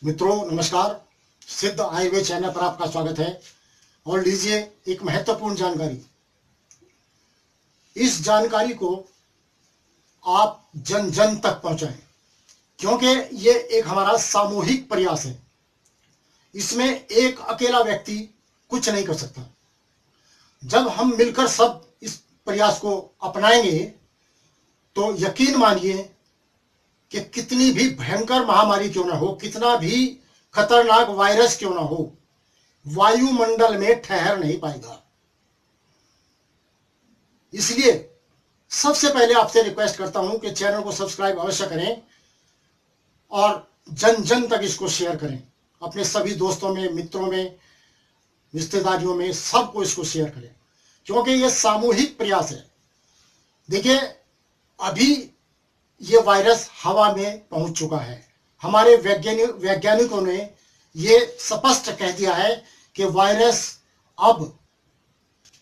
मित्रों नमस्कार। सिद्ध आयुर्वेद चैनल पर आपका स्वागत है। और लीजिए एक महत्वपूर्ण जानकारी। इस जानकारी को आप जन जन तक पहुंचाएं, क्योंकि ये एक हमारा सामूहिक प्रयास है। इसमें एक अकेला व्यक्ति कुछ नहीं कर सकता। जब हम मिलकर सब इस प्रयास को अपनाएंगे तो यकीन मानिए कि कितनी भी भयंकर महामारी क्यों ना हो, कितना भी खतरनाक वायरस क्यों ना हो, वायुमंडल में ठहर नहीं पाएगा। इसलिए सबसे पहले आपसे रिक्वेस्ट करता हूं कि चैनल को सब्सक्राइब अवश्य करें और जन जन तक इसको शेयर करें। अपने सभी दोस्तों में, मित्रों में, रिश्तेदारियों में सबको इसको शेयर करें, क्योंकि ये सामूहिक प्रयास है। देखिए, अभी ये वायरस हवा में पहुंच चुका है। हमारे वैज्ञानिकों ने ये स्पष्ट कह दिया है कि वायरस अब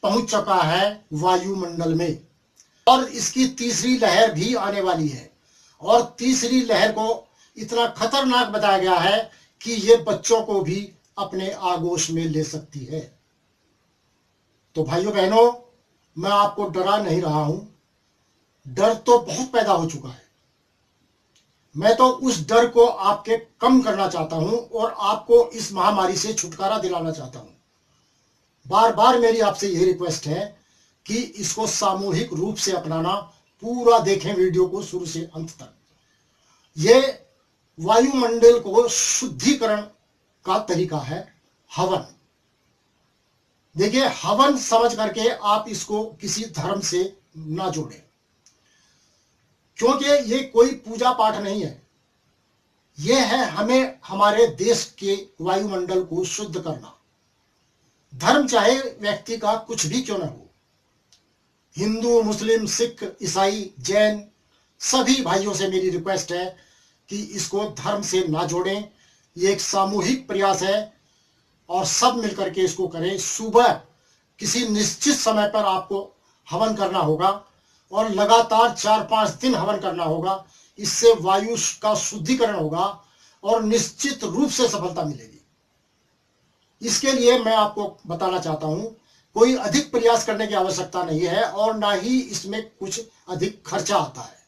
पहुंच चुका है वायुमंडल में और इसकी तीसरी लहर भी आने वाली है। और तीसरी लहर को इतना खतरनाक बताया गया है कि ये बच्चों को भी अपने आगोश में ले सकती है। तो भाइयों बहनों, मैं आपको डरा नहीं रहा हूं। डर तो बहुत पैदा हो चुका है। मैं तो उस डर को आपके कम करना चाहता हूं और आपको इस महामारी से छुटकारा दिलाना चाहता हूं। बार बार मेरी आपसे यही रिक्वेस्ट है कि इसको सामूहिक रूप से अपनाना। पूरा देखें वीडियो को शुरू से अंत तक। ये वायुमंडल को शुद्धिकरण का तरीका है हवन। देखिए, हवन समझ करके आप इसको किसी धर्म से ना जोड़ें, क्योंकि ये कोई पूजा पाठ नहीं है। ये है हमें हमारे देश के वायुमंडल को शुद्ध करना। धर्म चाहे व्यक्ति का कुछ भी क्यों ना हो, हिंदू, मुस्लिम, सिख, ईसाई, जैन, सभी भाइयों से मेरी रिक्वेस्ट है कि इसको धर्म से ना जोड़ें। ये एक सामूहिक प्रयास है और सब मिलकर के इसको करें। सुबह किसी निश्चित समय पर आपको हवन करना होगा और लगातार 4-5 दिन हवन करना होगा। इससे वायु का शुद्धिकरण होगा और निश्चित रूप से सफलता मिलेगी। इसके लिए मैं आपको बताना चाहता हूं, कोई अधिक प्रयास करने की आवश्यकता नहीं है और ना ही इसमें कुछ अधिक खर्चा आता है।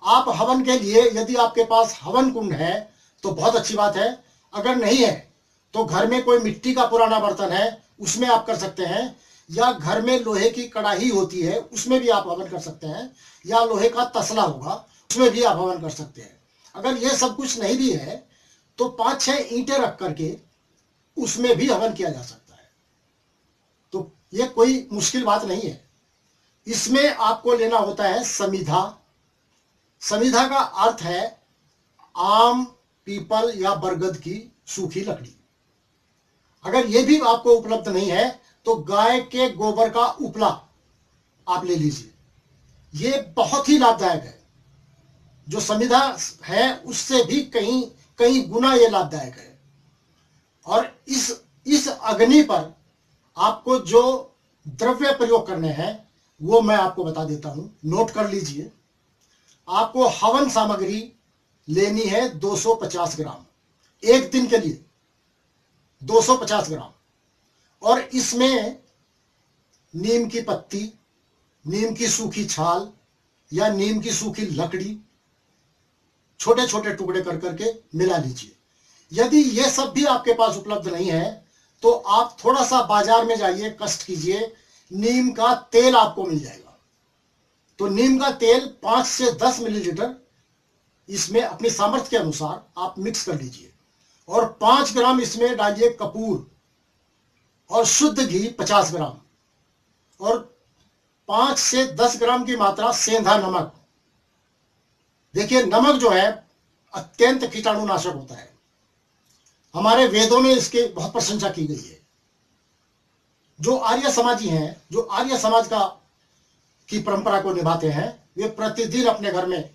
आप हवन के लिए, यदि आपके पास हवन कुंड है तो बहुत अच्छी बात है। अगर नहीं है तो घर में कोई मिट्टी का पुराना बर्तन है, उसमें आप कर सकते हैं, या घर में लोहे की कढ़ाई होती है उसमें भी आप हवन कर सकते हैं, या लोहे का तसला होगा उसमें भी आप हवन कर सकते हैं। अगर ये सब कुछ नहीं भी है तो 5-6 ईंटें रख करके उसमें भी हवन किया जा सकता है। तो ये कोई मुश्किल बात नहीं है। इसमें आपको लेना होता है समिधा। समिधा का अर्थ है आम, पीपल या बरगद की सूखी लकड़ी। अगर ये भी आपको उपलब्ध नहीं है तो गाय के गोबर का उपला आप ले लीजिए। ये बहुत ही लाभदायक है। जो समिधा है उससे भी कहीं कहीं गुना ये लाभदायक है। और इस अग्नि पर आपको जो द्रव्य प्रयोग करने हैं वो मैं आपको बता देता हूं, नोट कर लीजिए। आपको हवन सामग्री लेनी है 250 ग्राम, एक दिन के लिए 250 ग्राम। और इसमें नीम की पत्ती, नीम की सूखी छाल या नीम की सूखी लकड़ी छोटे छोटे टुकड़े कर करके मिला लीजिए। यदि ये सब भी आपके पास उपलब्ध नहीं है तो आप थोड़ा सा बाजार में जाइए, कष्ट कीजिए, नीम का तेल आपको मिल जाएगा। तो नीम का तेल 5 से 10 मिलीलीटर इसमें अपनी सामर्थ्य के अनुसार आप मिक्स कर लीजिए और 5 ग्राम इसमें डालिए कपूर और शुद्ध घी 50 ग्राम और 5 से 10 ग्राम की मात्रा सेंधा नमक। देखिए, नमक जो है अत्यंत कीटाणुनाशक होता है। हमारे वेदों में इसकी बहुत प्रशंसा की गई है। जो आर्य समाजी हैं, जो आर्य समाज का की परंपरा को निभाते हैं, वे प्रतिदिन अपने घर में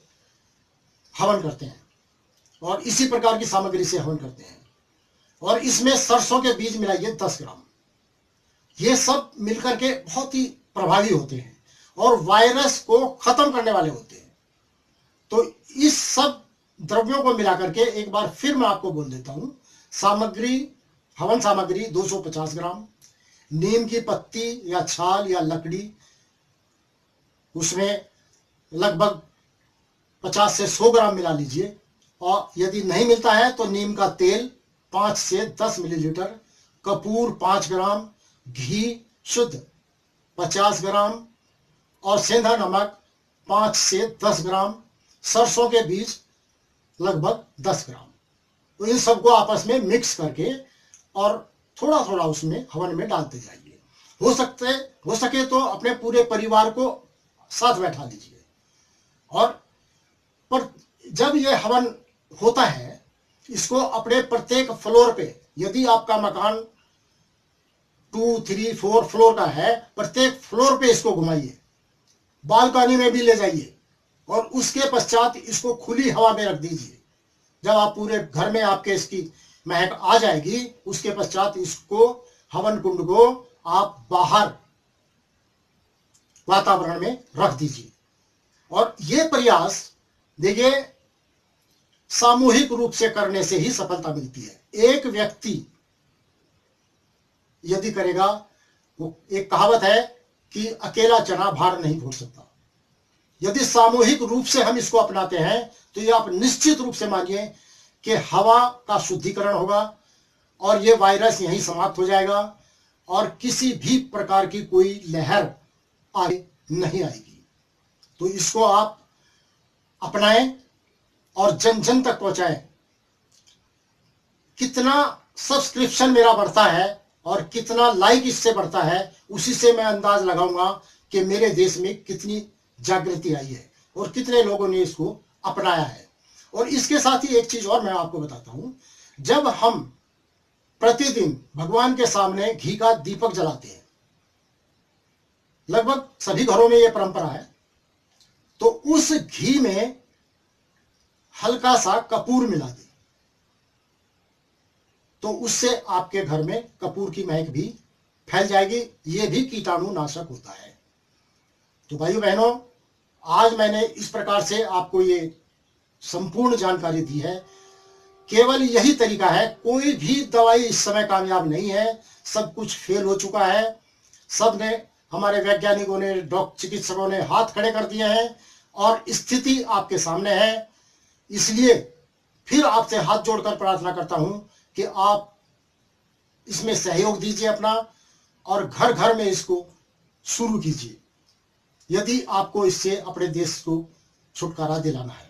हवन करते हैं और इसी प्रकार की सामग्री से हवन करते हैं। और इसमें सरसों के बीज मिलाइए 10 ग्राम। ये सब मिलकर के बहुत ही प्रभावी होते हैं और वायरस को खत्म करने वाले होते हैं। तो इस सब द्रव्यों को मिलाकर के एक बार फिर मैं आपको बोल देता हूं। सामग्री, हवन सामग्री 250 ग्राम, नीम की पत्ती या छाल या लकड़ी उसमें लगभग 50 से 100 ग्राम मिला लीजिए। और यदि नहीं मिलता है तो नीम का तेल 5 से 10 मिलीलीटर, कपूर 5 ग्राम, घी शुद्ध 50 ग्राम और सेंधा नमक 5 से 10 ग्राम, सरसों के बीज लगभग 10 ग्राम। तो इन सबको आपस में मिक्स करके और थोड़ा थोड़ा उसमें हवन में डालते जाइए। हो सके तो अपने पूरे परिवार को साथ बैठा लीजिए। और पर जब ये हवन होता है, इसको अपने प्रत्येक फ्लोर पे, यदि आपका मकान 2, 3, 4 फ्लोर का है, प्रत्येक फ्लोर पे इसको घुमाइए, बालकनी में भी ले जाइए और उसके पश्चात इसको खुली हवा में रख दीजिए। जब आप पूरे घर में आपके इसकी महक आ जाएगी, उसके पश्चात इसको, हवन कुंड को आप बाहर वातावरण में रख दीजिए। और ये प्रयास देखिए सामूहिक रूप से करने से ही सफलता मिलती है। एक व्यक्ति यदि करेगा, वो एक कहावत है कि अकेला चना भार नहीं फोड़ सकता। यदि सामूहिक रूप से हम इसको अपनाते हैं तो ये आप निश्चित रूप से मानिए कि हवा का शुद्धिकरण होगा और ये वायरस यहीं समाप्त हो जाएगा और किसी भी प्रकार की कोई लहर आगे नहीं आएगी। तो इसको आप अपनाएं और जन जन तक पहुंचाएं। कितना सब्सक्रिप्शन मेरा बढ़ता है और कितना लाइक इससे बढ़ता है, उसी से मैं अंदाज लगाऊंगा कि मेरे देश में कितनी जागृति आई है और कितने लोगों ने इसको अपनाया है। और इसके साथ ही एक चीज और मैं आपको बताता हूं। जब हम प्रतिदिन भगवान के सामने घी का दीपक जलाते हैं, लगभग सभी घरों में यह परंपरा है, तो उस घी में हल्का सा कपूर मिला दें, तो उससे आपके घर में कपूर की महक भी फैल जाएगी। यह भी कीटाणु नाशक होता है। तो भाइयों बहनों, आज मैंने इस प्रकार से आपको ये संपूर्ण जानकारी दी है। केवल यही तरीका है, कोई भी दवाई इस समय कामयाब नहीं है, सब कुछ फेल हो चुका है। सब ने, हमारे वैज्ञानिकों ने, डॉक्टर, चिकित्सकों ने हाथ खड़े कर दिए हैं और स्थिति आपके सामने है। इसलिए फिर आपसे हाथ जोड़कर प्रार्थना करता हूं कि आप इसमें सहयोग दीजिए अपना और घर घर में इसको शुरू कीजिए, यदि आपको इससे अपने देश को छुटकारा दिलाना है।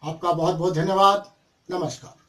आपका बहुत बहुत धन्यवाद। नमस्कार।